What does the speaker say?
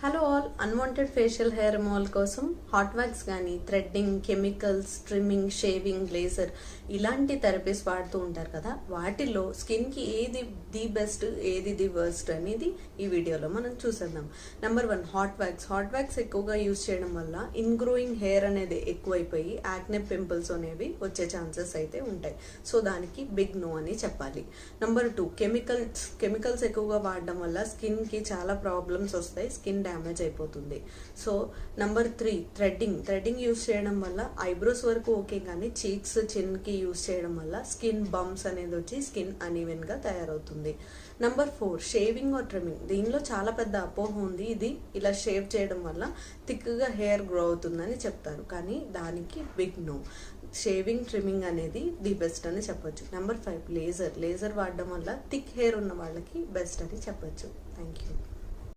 Hello all, unwanted facial hair removal కోసం hot wax కానీ threading, chemicals, trimming, shaving, laser ఇలాంటి therapies వాడుతూ ఉంటారు కదా. వాటిల్లో స్కిన్కి ఏది ది బెస్ట్, ఏది ది వర్స్ట్ అనేది ఈ వీడియోలో మనం చూసేద్దాం. Number 1 hot wax. Hot wax ఎక్కువగా యూజ్ చేయడం వల్ల ఇన్గ్రోయింగ్ హెయిర్ అనేది ఎక్కువైపోయి యాక్నే పింపుల్స్ అనేవి వచ్చే ఛాన్సెస్ అయితే ఉంటాయి. సో దానికి బిగ్ నో అని చెప్పాలి. నెంబర్ 2 కెమికల్స్ ఎక్కువగా వాడడం వల్ల స్కిన్కి చాలా ప్రాబ్లమ్స్ వస్తాయి, స్కిన్ డ్యామేజ్ అయిపోతుంది. సో నంబర్ 3 థ్రెడ్డింగ్ యూస్ చేయడం వల్ల ఐబ్రోస్ వరకు ఓకే, కానీ చీక్స్, చిన్ కి యూస్ చేయడం వల్ల స్కిన్ బంప్స్ అనేది వచ్చి స్కిన్ అన్ఈవెన్ గా తయారవుతుంది. Number 4 shaving or trimming. దీనిలో చాలా పెద్ద అపోహ ఉంది. ఇది ఇలా షేవ్ చేయడం వల్ల థిక్ గా హెయిర్ గ్రో అవుతుందని చెప్తారు, కానీ దానికి బిగ్ నో. షేవింగ్, ట్రిమ్మింగ్ అనేది ది బెస్ట్ అని చెప్పొచ్చు. నెంబర్ 5 లేజర్ వాడడం వల్ల థిక్ హెయిర్ ఉన్న వాళ్ళకి బెస్ట్ అని చెప్పొచ్చు. Thank you.